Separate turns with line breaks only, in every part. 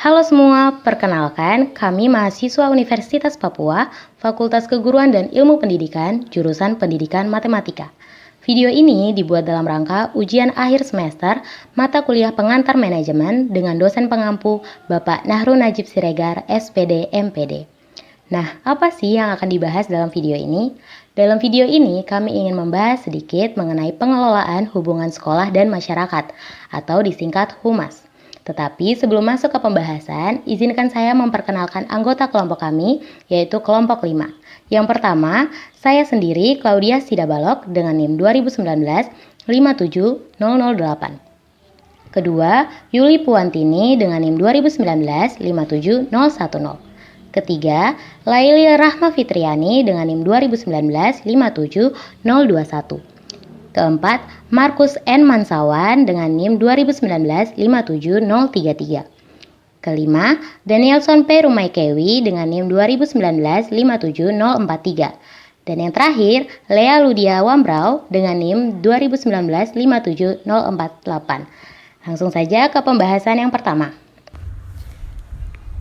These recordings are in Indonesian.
Halo semua, perkenalkan kami mahasiswa Universitas Papua, Fakultas Keguruan dan Ilmu Pendidikan, jurusan Pendidikan Matematika. Video ini dibuat dalam rangka ujian akhir semester mata kuliah pengantar manajemen dengan dosen pengampu Bapak Nahru Najib Siregar, SPD, MPD. Nah, apa sih yang akan dibahas dalam video ini? Dalam video ini, kami ingin membahas sedikit mengenai pengelolaan hubungan sekolah dan masyarakat, atau disingkat HUMAS. Tetapi sebelum masuk ke pembahasan, izinkan saya memperkenalkan anggota kelompok kami, yaitu kelompok 5. Yang pertama, saya sendiri Claudia Sidabalok dengan NIM 2019 57008. Kedua, Yuli Puantini dengan NIM 2019 57010. Ketiga, Laili Rahma Fitriani dengan NIM 2019 57021. Keempat, Markus N. Mansawan dengan NIM 2019 57033. Kelima, Danielson P. Rumaikewi dengan NIM 2019 57043. Dan yang terakhir, Lea Ludia Wambrau dengan NIM 2019 57048. Langsung saja ke pembahasan yang pertama.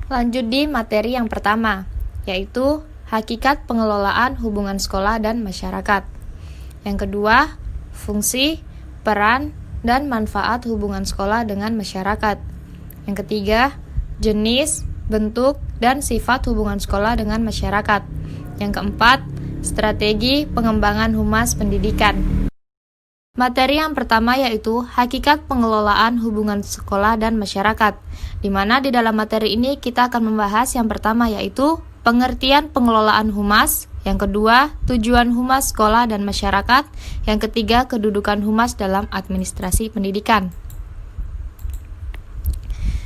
Lanjut di materi yang pertama, yaitu hakikat pengelolaan hubungan sekolah dan masyarakat. Yang kedua, fungsi, peran, dan manfaat hubungan sekolah dengan masyarakat. Yang ketiga, jenis, bentuk, dan sifat hubungan sekolah dengan masyarakat. Yang keempat, strategi pengembangan humas pendidikan. Materi yang pertama yaitu hakikat pengelolaan hubungan sekolah dan masyarakat, di mana di dalam materi ini kita akan membahas yang pertama yaitu pengertian pengelolaan humas, yang kedua tujuan humas sekolah dan masyarakat, yang ketiga kedudukan humas dalam administrasi pendidikan.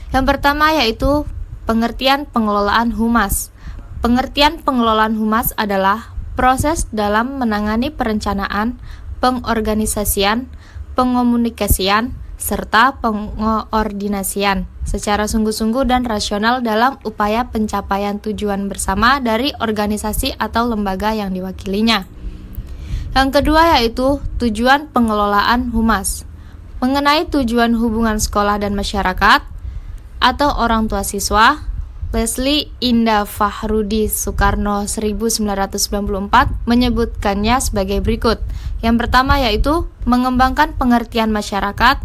Yang pertama yaitu pengertian pengelolaan humas. Pengertian pengelolaan humas adalah proses dalam menangani perencanaan, pengorganisasian, pengomunikasian, serta pengoordinasian secara sungguh-sungguh dan rasional dalam upaya pencapaian tujuan bersama dari organisasi atau lembaga yang diwakilinya. Yang kedua yaitu tujuan pengelolaan humas. Mengenai tujuan hubungan sekolah dan masyarakat atau orang tua siswa, Leslie Indah Fahrudi Soekarno 1994 menyebutkannya sebagai berikut. Yang pertama yaitu mengembangkan pengertian masyarakat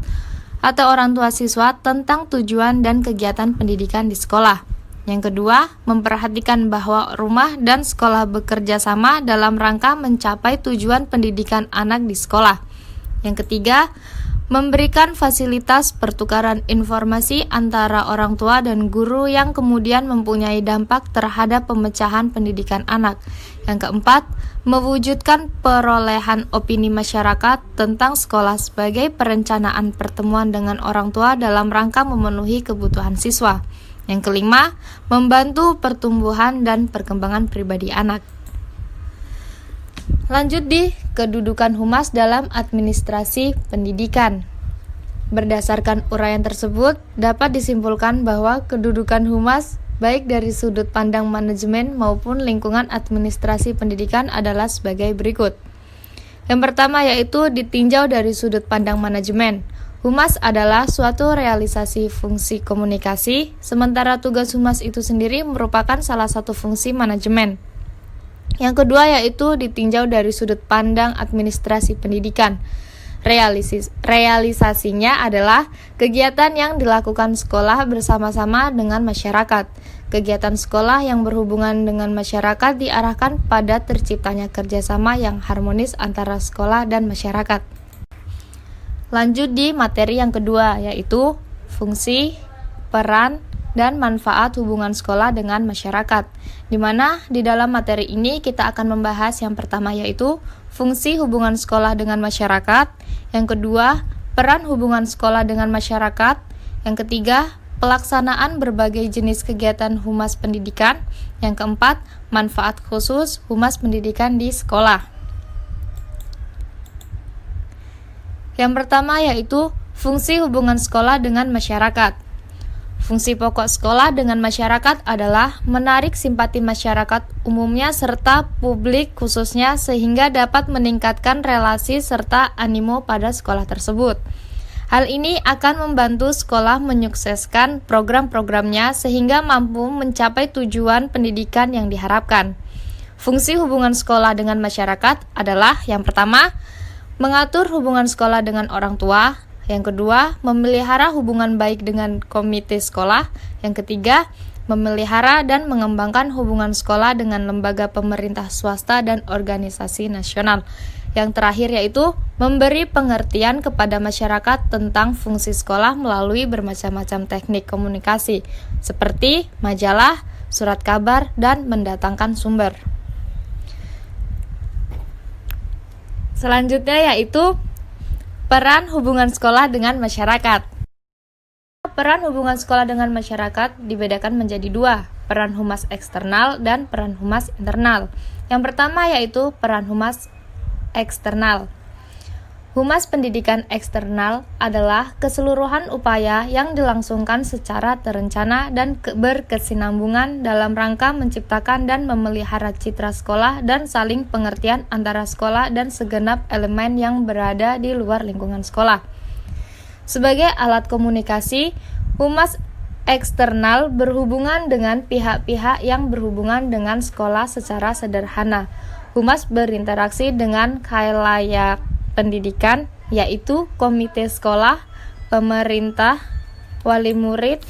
atau orang tua siswa tentang tujuan dan kegiatan pendidikan di sekolah. Yang kedua, memperhatikan bahwa rumah dan sekolah bekerja sama dalam rangka mencapai tujuan pendidikan anak di sekolah. Yang ketiga, memberikan fasilitas pertukaran informasi antara orang tua dan guru yang kemudian mempunyai dampak terhadap pemecahan pendidikan anak. Yang keempat, mewujudkan perolehan opini masyarakat tentang sekolah sebagai perencanaan pertemuan dengan orang tua dalam rangka memenuhi kebutuhan siswa. Yang kelima, membantu pertumbuhan dan perkembangan pribadi anak. Lanjut di kedudukan humas dalam administrasi pendidikan. Berdasarkan uraian tersebut, dapat disimpulkan bahwa kedudukan humas baik dari sudut pandang manajemen maupun lingkungan administrasi pendidikan adalah sebagai berikut. Yang pertama yaitu ditinjau dari sudut pandang manajemen. Humas adalah suatu realisasi fungsi komunikasi, sementara tugas humas itu sendiri merupakan salah satu fungsi manajemen. Yang kedua yaitu ditinjau dari sudut pandang administrasi pendidikan. Realisasinya adalah kegiatan yang dilakukan sekolah bersama-sama dengan masyarakat. Kegiatan sekolah yang berhubungan dengan masyarakat diarahkan pada terciptanya kerjasama yang harmonis antara sekolah dan masyarakat. Lanjut di materi yang kedua yaitu fungsi, peran, dan manfaat hubungan sekolah dengan masyarakat, di mana di dalam materi ini kita akan membahas yang pertama yaitu fungsi hubungan sekolah dengan masyarakat, yang kedua peran hubungan sekolah dengan masyarakat, yang ketiga pelaksanaan berbagai jenis kegiatan humas pendidikan, yang keempat manfaat khusus humas pendidikan di sekolah. Yang pertama yaitu fungsi hubungan sekolah dengan masyarakat. Fungsi pokok sekolah dengan masyarakat adalah menarik simpati masyarakat umumnya serta publik khususnya sehingga dapat meningkatkan relasi serta animo pada sekolah tersebut. Hal ini akan membantu sekolah menyukseskan program-programnya sehingga mampu mencapai tujuan pendidikan yang diharapkan. Fungsi hubungan sekolah dengan masyarakat adalah yang pertama, mengatur hubungan sekolah dengan orang tua, yang kedua, memelihara hubungan baik dengan komite sekolah, yang ketiga, memelihara dan mengembangkan hubungan sekolah dengan lembaga pemerintah swasta dan organisasi nasional. Yang terakhir yaitu memberi pengertian kepada masyarakat tentang fungsi sekolah melalui bermacam-macam teknik komunikasi seperti majalah, surat kabar, dan mendatangkan sumber. Selanjutnya yaitu peran hubungan sekolah dengan masyarakat. Peran hubungan sekolah dengan masyarakat dibedakan menjadi dua, peran humas eksternal dan peran humas internal. Yang pertama yaitu peran humas eksternal. Humas pendidikan eksternal adalah keseluruhan upaya yang dilangsungkan secara terencana dan berkesinambungan dalam rangka menciptakan dan memelihara citra sekolah dan saling pengertian antara sekolah dan segenap elemen yang berada di luar lingkungan sekolah. Sebagai alat komunikasi, humas eksternal berhubungan dengan pihak-pihak yang berhubungan dengan sekolah secara sederhana. Humas berinteraksi dengan khalayak pendidikan, yaitu komite sekolah, pemerintah, wali murid.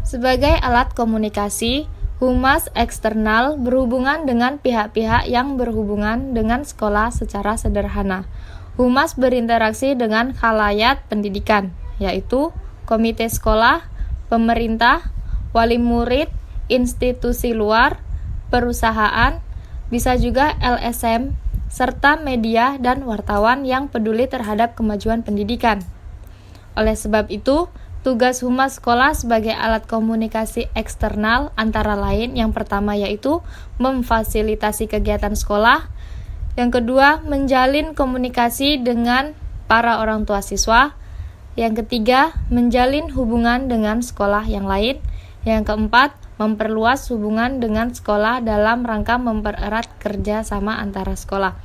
Sebagai alat komunikasi, humas eksternal berhubungan dengan pihak-pihak yang berhubungan dengan sekolah secara sederhana. Humas berinteraksi dengan khalayak pendidikan, yaitu komite sekolah, pemerintah, wali murid, institusi luar, perusahaan, bisa juga LSM, serta media dan wartawan yang peduli terhadap kemajuan pendidikan. Oleh sebab itu, tugas humas sekolah sebagai alat komunikasi eksternal antara lain yang pertama yaitu memfasilitasi kegiatan sekolah, yang kedua menjalin komunikasi dengan para orang tua siswa, yang ketiga menjalin hubungan dengan sekolah yang lain, yang keempat memperluas hubungan dengan sekolah dalam rangka mempererat kerjasama antara sekolah.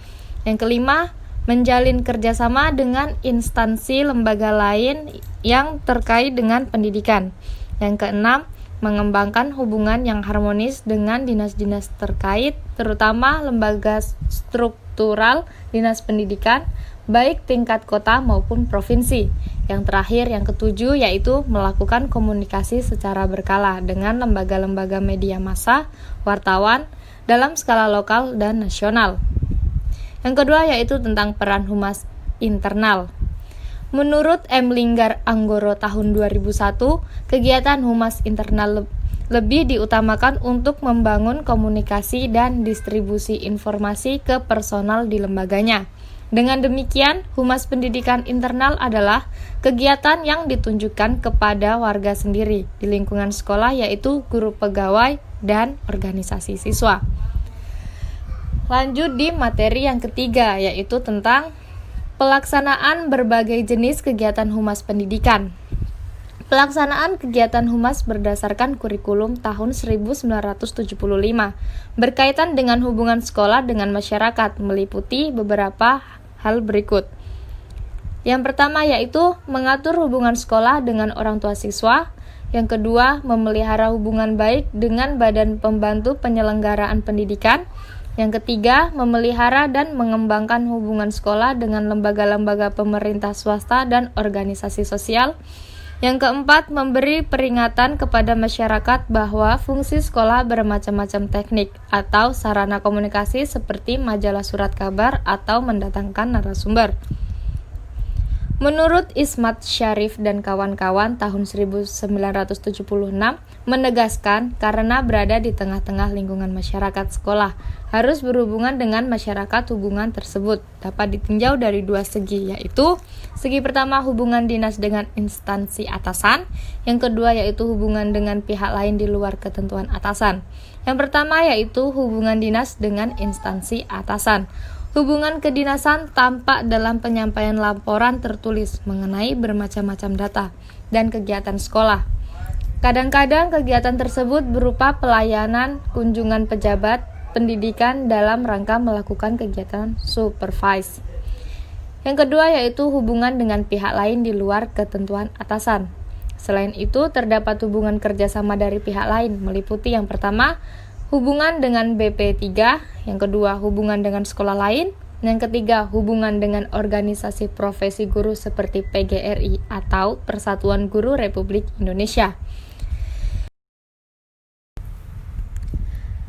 Yang kelima, menjalin kerjasama dengan instansi lembaga lain yang terkait dengan pendidikan. Yang keenam, mengembangkan hubungan yang harmonis dengan dinas-dinas terkait, terutama lembaga struktural dinas pendidikan, baik tingkat kota maupun provinsi. Yang terakhir, yang ketujuh, yaitu melakukan komunikasi secara berkala dengan lembaga-lembaga media massa, wartawan, dalam skala lokal dan nasional. Yang kedua, yaitu tentang peran humas internal. Menurut M. Linggar Anggoro tahun 2001, kegiatan humas internal lebih diutamakan untuk membangun komunikasi dan distribusi informasi ke personal di lembaganya. Dengan demikian, humas pendidikan internal adalah kegiatan yang ditunjukkan kepada warga sendiri di lingkungan sekolah, yaitu guru pegawai dan organisasi siswa. Lanjut di materi yang ketiga, yaitu tentang pelaksanaan berbagai jenis kegiatan humas pendidikan. Pelaksanaan kegiatan humas berdasarkan kurikulum tahun 1975 berkaitan dengan hubungan sekolah dengan masyarakat meliputi beberapa hal berikut. Yang pertama yaitu mengatur hubungan sekolah dengan orang tua siswa. Yang kedua, memelihara hubungan baik dengan badan pembantu penyelenggaraan pendidikan. Yang ketiga, memelihara dan mengembangkan hubungan sekolah dengan lembaga-lembaga pemerintah swasta dan organisasi sosial. Yang keempat, memberi peringatan kepada masyarakat bahwa fungsi sekolah bermacam-macam teknik atau sarana komunikasi seperti majalah surat kabar atau mendatangkan narasumber. Menurut Ismat Syarif dan kawan-kawan tahun 1976 menegaskan karena berada di tengah-tengah lingkungan masyarakat sekolah harus berhubungan dengan masyarakat. Hubungan tersebut dapat ditinjau dari dua segi, yaitu segi pertama hubungan dinas dengan instansi atasan, yang kedua yaitu hubungan dengan pihak lain di luar ketentuan atasan. Yang pertama yaitu hubungan dinas dengan instansi atasan. Hubungan kedinasan tampak dalam penyampaian laporan tertulis mengenai bermacam-macam data dan kegiatan sekolah. Kadang-kadang kegiatan tersebut berupa pelayanan kunjungan pejabat pendidikan dalam rangka melakukan kegiatan supervise. Yang kedua yaitu hubungan dengan pihak lain di luar ketentuan atasan. Selain itu, terdapat hubungan kerjasama dari pihak lain, meliputi yang pertama, hubungan dengan BP3, yang kedua, hubungan dengan sekolah lain, yang ketiga, hubungan dengan organisasi profesi guru seperti PGRI atau Persatuan Guru Republik Indonesia.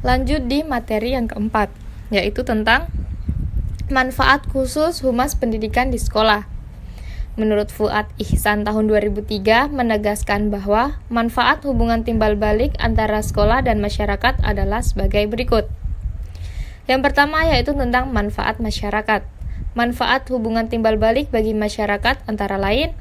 Lanjut di materi yang keempat, yaitu tentang manfaat khusus Humas Pendidikan di sekolah. Menurut Fuad Ihsan tahun 2003 menegaskan bahwa manfaat hubungan timbal balik antara sekolah dan masyarakat adalah sebagai berikut. Yang pertama yaitu tentang manfaat masyarakat. Manfaat hubungan timbal balik bagi masyarakat antara lain.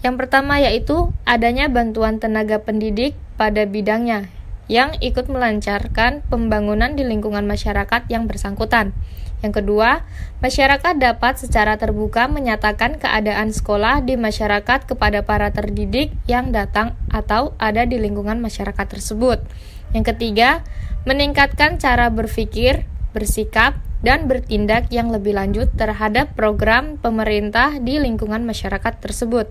Yang pertama yaitu adanya bantuan tenaga pendidik pada bidangnya yang ikut melancarkan pembangunan di lingkungan masyarakat yang bersangkutan. Yang kedua, masyarakat dapat secara terbuka menyatakan keadaan sekolah di masyarakat kepada para terdidik yang datang atau ada di lingkungan masyarakat tersebut. Yang ketiga, meningkatkan cara berpikir, bersikap, dan bertindak yang lebih lanjut terhadap program pemerintah di lingkungan masyarakat tersebut.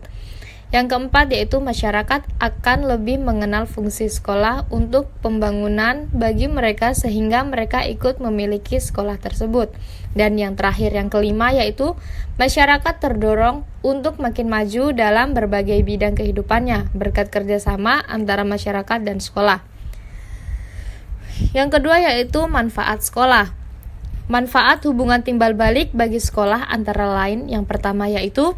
Yang keempat yaitu masyarakat akan lebih mengenal fungsi sekolah untuk pembangunan bagi mereka sehingga mereka ikut memiliki sekolah tersebut. Dan yang terakhir yang kelima yaitu masyarakat terdorong untuk makin maju dalam berbagai bidang kehidupannya berkat kerjasama antara masyarakat dan sekolah. Yang kedua yaitu manfaat sekolah. Manfaat hubungan timbal balik bagi sekolah antara lain yang pertama yaitu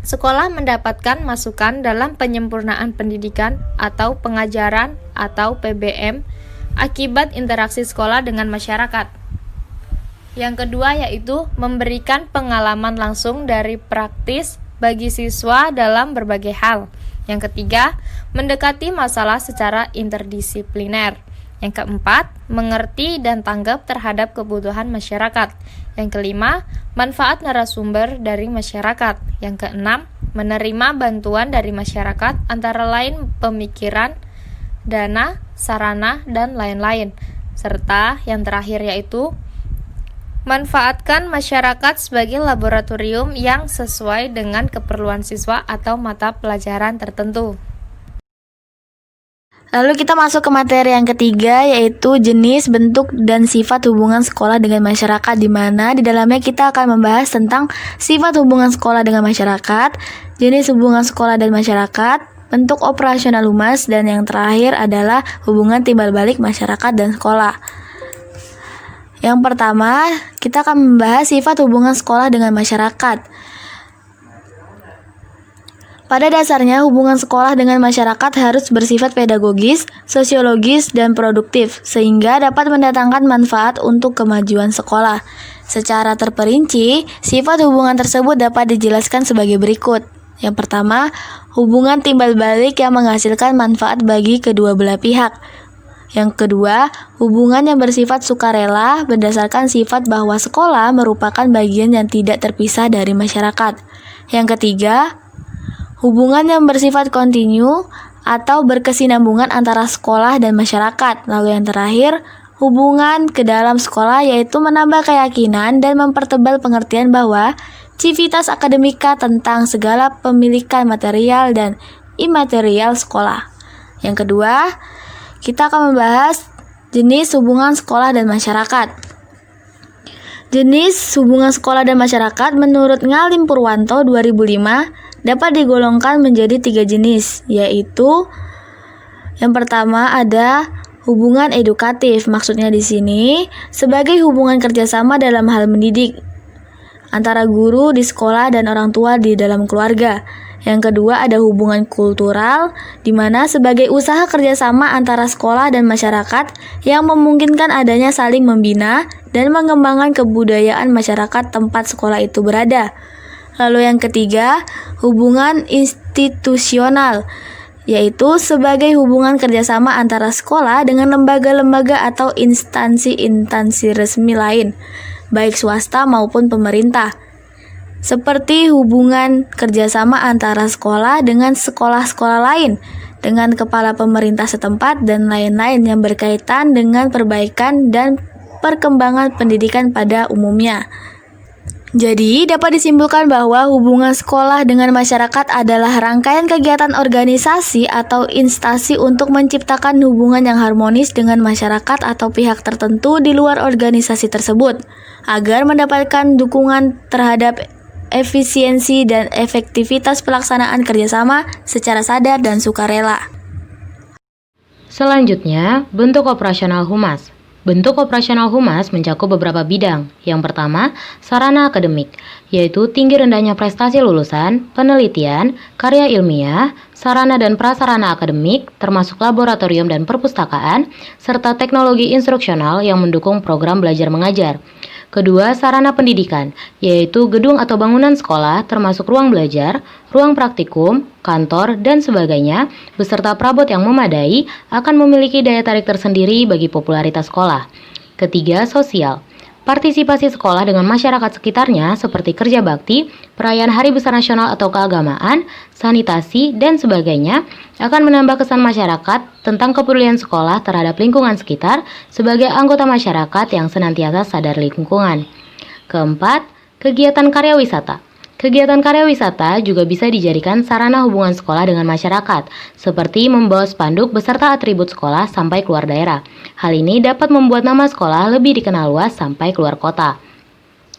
sekolah mendapatkan masukan dalam penyempurnaan pendidikan atau pengajaran atau PBM akibat interaksi sekolah dengan masyarakat. Yang kedua yaitu memberikan pengalaman langsung dari praktis bagi siswa dalam berbagai hal. Yang ketiga, mendekati masalah secara interdisipliner. Yang keempat, mengerti dan tanggap terhadap kebutuhan masyarakat. Yang kelima, manfaat narasumber dari masyarakat. Yang keenam, menerima bantuan dari masyarakat antara lain pemikiran, dana, sarana, dan lain-lain. Serta yang terakhir yaitu manfaatkan masyarakat sebagai laboratorium yang sesuai dengan keperluan siswa atau mata pelajaran tertentu.
Lalu kita masuk ke materi yang ketiga yaitu jenis, bentuk, dan sifat hubungan sekolah dengan masyarakat, di mana di dalamnya kita akan membahas tentang sifat hubungan sekolah dengan masyarakat, jenis hubungan sekolah dan masyarakat, bentuk operasional humas, dan yang terakhir adalah hubungan timbal balik masyarakat dan sekolah. Yang pertama, kita akan membahas sifat hubungan sekolah dengan masyarakat. Pada dasarnya, hubungan sekolah dengan masyarakat harus bersifat pedagogis, sosiologis, dan produktif, sehingga dapat mendatangkan manfaat untuk kemajuan sekolah. Secara terperinci, sifat hubungan tersebut dapat dijelaskan sebagai berikut. Yang pertama, hubungan timbal balik yang menghasilkan manfaat bagi kedua belah pihak. Yang kedua, hubungan yang bersifat sukarela berdasarkan sifat bahwa sekolah merupakan bagian yang tidak terpisah dari masyarakat. Yang ketiga, hubungan yang bersifat kontinu atau berkesinambungan antara sekolah dan masyarakat. Lalu yang terakhir, hubungan ke dalam sekolah yaitu menambah keyakinan dan mempertebal pengertian bahwa civitas akademika tentang segala pemilikan material dan imaterial sekolah. Yang kedua, kita akan membahas jenis hubungan sekolah dan masyarakat. Jenis hubungan sekolah dan masyarakat menurut Ngalim Purwanto 2005 dapat digolongkan menjadi 3 jenis, yaitu yang pertama ada hubungan edukatif. Maksudnya di sini sebagai hubungan kerjasama dalam hal mendidik antara guru di sekolah dan orang tua di dalam keluarga. Yang kedua ada hubungan kultural, di mana sebagai usaha kerjasama antara sekolah dan masyarakat yang memungkinkan adanya saling membina dan mengembangkan kebudayaan masyarakat tempat sekolah itu berada. Lalu yang ketiga, hubungan institusional, yaitu sebagai hubungan kerjasama antara sekolah dengan lembaga-lembaga atau instansi-instansi resmi lain, baik swasta maupun pemerintah. Seperti hubungan kerjasama antara sekolah dengan sekolah-sekolah lain, dengan kepala pemerintah setempat, dan lain-lain yang berkaitan dengan perbaikan dan perkembangan pendidikan pada umumnya. Jadi, dapat disimpulkan bahwa hubungan sekolah dengan masyarakat adalah rangkaian kegiatan organisasi atau instansi untuk menciptakan hubungan yang harmonis dengan masyarakat atau pihak tertentu di luar organisasi tersebut, agar mendapatkan dukungan terhadap efisiensi dan efektivitas pelaksanaan kerjasama secara sadar dan sukarela.
Selanjutnya, bentuk operasional humas. Bentuk operasional humas mencakup beberapa bidang. Yang pertama, sarana akademik, yaitu tinggi rendahnya prestasi lulusan, penelitian, karya ilmiah, sarana dan prasarana akademik, termasuk laboratorium dan perpustakaan, serta teknologi instruksional yang mendukung program belajar mengajar. Kedua, sarana pendidikan, yaitu gedung atau bangunan sekolah termasuk ruang belajar, ruang praktikum, kantor, dan sebagainya, beserta perabot yang memadai akan memiliki daya tarik tersendiri bagi popularitas sekolah. Ketiga, sosial. Partisipasi sekolah dengan masyarakat sekitarnya seperti kerja bakti, perayaan hari besar nasional atau keagamaan, sanitasi, dan sebagainya akan menambah kesan masyarakat tentang kepedulian sekolah terhadap lingkungan sekitar sebagai anggota masyarakat yang senantiasa sadar lingkungan. Keempat, kegiatan karya wisata. Kegiatan karya wisata juga bisa dijadikan sarana hubungan sekolah dengan masyarakat, seperti membawa spanduk beserta atribut sekolah sampai keluar daerah. Hal ini dapat membuat nama sekolah lebih dikenal luas sampai keluar kota.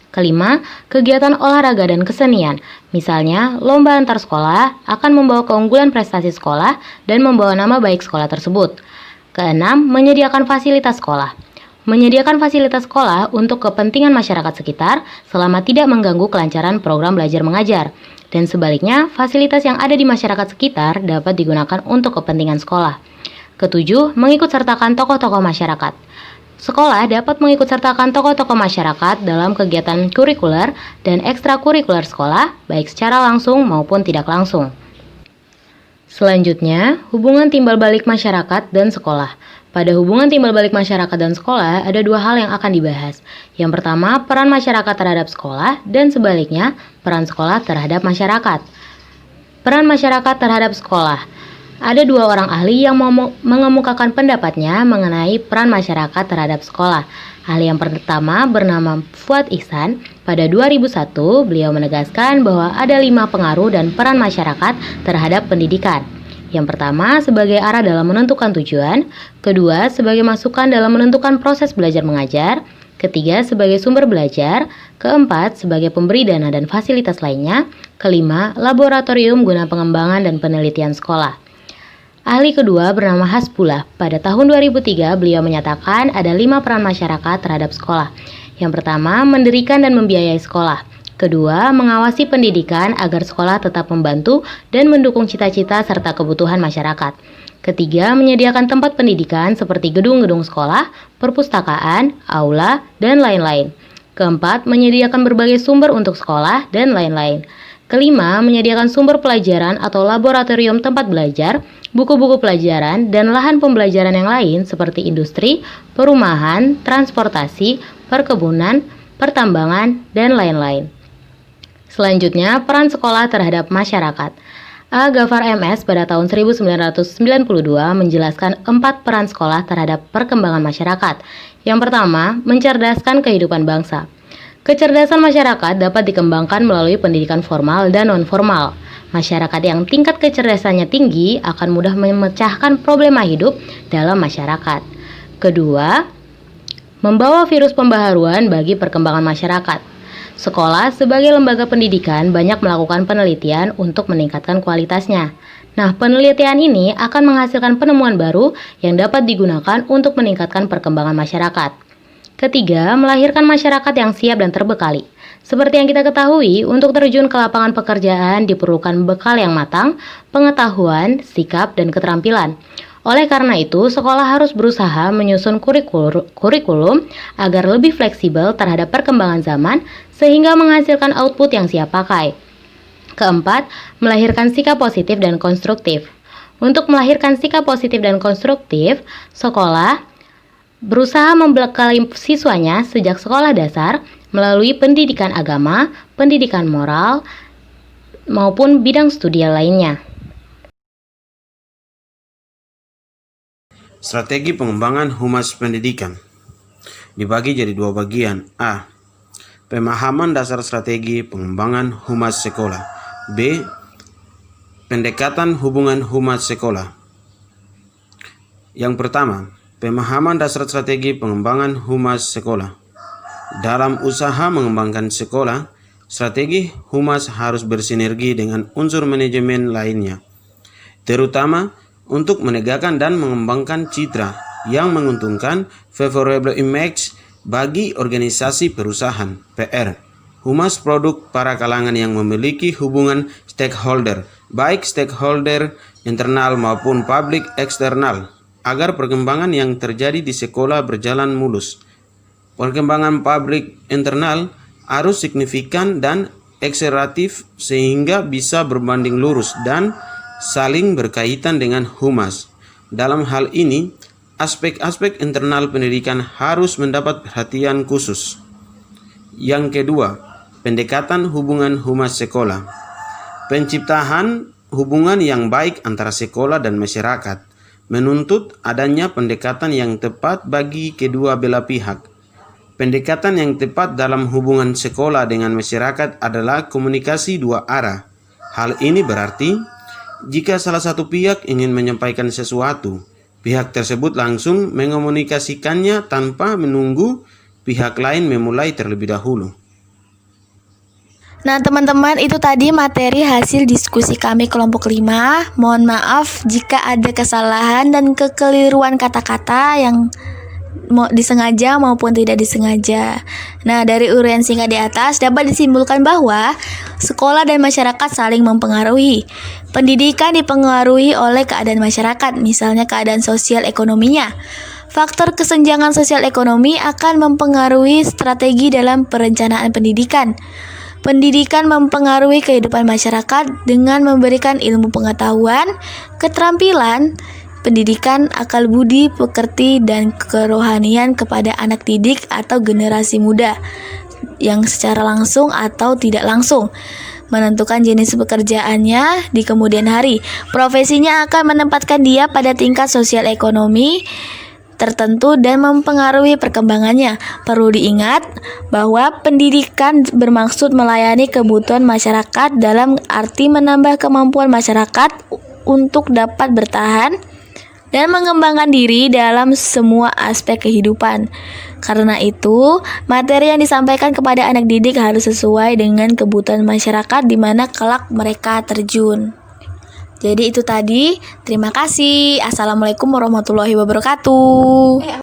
Kelima, kegiatan olahraga dan kesenian. Misalnya, lomba antar sekolah akan membawa keunggulan prestasi sekolah dan membawa nama baik sekolah tersebut. Keenam, menyediakan fasilitas sekolah. Menyediakan fasilitas sekolah untuk kepentingan masyarakat sekitar selama tidak mengganggu kelancaran program belajar mengajar. Dan sebaliknya, fasilitas yang ada di masyarakat sekitar dapat digunakan untuk kepentingan sekolah. Ketujuh, mengikut sertakan tokoh-tokoh masyarakat. Sekolah dapat mengikut sertakan tokoh-tokoh masyarakat dalam kegiatan kurikuler dan ekstrakurikuler sekolah, baik secara langsung maupun tidak langsung. Selanjutnya, hubungan timbal balik masyarakat dan sekolah. Pada hubungan timbal balik masyarakat dan sekolah, ada dua hal yang akan dibahas. Yang pertama, peran masyarakat terhadap sekolah, dan sebaliknya, peran sekolah terhadap masyarakat. Peran masyarakat terhadap sekolah. Ada dua orang ahli yang mengemukakan pendapatnya mengenai peran masyarakat terhadap sekolah. Ahli yang pertama bernama Fuad Ihsan. Pada 2001, beliau menegaskan bahwa ada 5 pengaruh dan peran masyarakat terhadap pendidikan. Yang pertama, sebagai arah dalam menentukan tujuan. Kedua, sebagai masukan dalam menentukan proses belajar mengajar. Ketiga, sebagai sumber belajar. Keempat, sebagai pemberi dana dan fasilitas lainnya. Kelima, laboratorium guna pengembangan dan penelitian sekolah. Ahli kedua bernama Hasbullah. Pada tahun 2003, beliau menyatakan ada 5 peran masyarakat terhadap sekolah. Yang pertama, mendirikan dan membiayai sekolah. Kedua, mengawasi pendidikan agar sekolah tetap membantu dan mendukung cita-cita serta kebutuhan masyarakat. Ketiga, menyediakan tempat pendidikan seperti gedung-gedung sekolah, perpustakaan, aula, dan lain-lain. Keempat, menyediakan berbagai sumber untuk sekolah, dan lain-lain. Kelima, menyediakan sumber pelajaran atau laboratorium tempat belajar, buku-buku pelajaran, dan lahan pembelajaran yang lain seperti industri, perumahan, transportasi, perkebunan, pertambangan, dan lain-lain. Selanjutnya, peran sekolah terhadap masyarakat. A. Ghaffar MS pada tahun 1992 menjelaskan 4 peran sekolah terhadap perkembangan masyarakat. Yang pertama, mencerdaskan kehidupan bangsa. Kecerdasan masyarakat dapat dikembangkan melalui pendidikan formal dan non-formal. Masyarakat yang tingkat kecerdasannya tinggi akan mudah memecahkan problema hidup dalam masyarakat. Kedua, membawa virus pembaharuan bagi perkembangan masyarakat. Sekolah sebagai lembaga pendidikan banyak melakukan penelitian untuk meningkatkan kualitasnya. Nah, penelitian ini akan menghasilkan penemuan baru yang dapat digunakan untuk meningkatkan perkembangan masyarakat. Ketiga, melahirkan masyarakat yang siap dan terbekali. Seperti yang kita ketahui, untuk terjun ke lapangan pekerjaan diperlukan bekal yang matang, pengetahuan, sikap, dan keterampilan. Oleh karena itu, sekolah harus berusaha menyusun kurikulum agar lebih fleksibel terhadap perkembangan zaman sehingga menghasilkan output yang siap pakai. Keempat, melahirkan sikap positif dan konstruktif. Untuk melahirkan sikap positif dan konstruktif, sekolah berusaha membekali siswanya sejak sekolah dasar melalui pendidikan agama, pendidikan moral, maupun bidang studi lainnya.
Strategi pengembangan humas pendidikan dibagi jadi 2 bagian. A. Pemahaman dasar strategi pengembangan humas sekolah. B. Pendekatan hubungan humas sekolah. Yang pertama, pemahaman dasar strategi pengembangan humas sekolah. Dalam usaha mengembangkan sekolah, strategi humas harus bersinergi dengan unsur manajemen lainnya, terutama untuk menegakkan dan mengembangkan citra yang menguntungkan favorable image bagi organisasi perusahaan PR. Humas produk para kalangan yang memiliki hubungan stakeholder, baik stakeholder internal maupun publik eksternal, agar perkembangan yang terjadi di sekolah berjalan mulus. Perkembangan publik internal harus signifikan dan akseleratif sehingga bisa berbanding lurus dan saling berkaitan dengan humas. Dalam hal ini, aspek-aspek internal pendidikan harus mendapat perhatian khusus. Yang kedua, pendekatan hubungan humas sekolah. Penciptaan hubungan yang baik antara sekolah dan masyarakat menuntut adanya pendekatan yang tepat bagi kedua belah pihak. Pendekatan yang tepat dalam hubungan sekolah dengan masyarakat adalah komunikasi dua arah. Hal ini berarti, jika salah satu pihak ingin menyampaikan sesuatu, pihak tersebut langsung mengomunikasikannya tanpa menunggu pihak lain memulai terlebih dahulu.
Nah teman-teman, itu tadi materi hasil diskusi kami kelompok 5. Mohon maaf jika ada kesalahan dan kekeliruan kata-kata yang disengaja maupun tidak disengaja. Nah, dari uraian singkat di atas dapat disimpulkan bahwa sekolah dan masyarakat saling mempengaruhi. Pendidikan dipengaruhi oleh keadaan masyarakat, misalnya keadaan sosial ekonominya. Faktor kesenjangan sosial ekonomi akan mempengaruhi strategi dalam perencanaan pendidikan. Pendidikan mempengaruhi kehidupan masyarakat dengan memberikan ilmu pengetahuan, keterampilan, pendidikan, akal budi, pekerti, dan kerohanian kepada anak didik atau generasi muda yang secara langsung atau tidak langsung menentukan jenis pekerjaannya di kemudian hari. Profesinya akan menempatkan dia pada tingkat sosial ekonomi tertentu dan mempengaruhi perkembangannya. Perlu diingat bahwa pendidikan bermaksud melayani kebutuhan masyarakat dalam arti menambah kemampuan masyarakat untuk dapat bertahan dan mengembangkan diri dalam semua aspek kehidupan. Karena itu, materi yang disampaikan kepada anak didik harus sesuai dengan kebutuhan masyarakat di mana kelak mereka terjun. Jadi itu tadi, terima kasih. Assalamualaikum warahmatullahi wabarakatuh.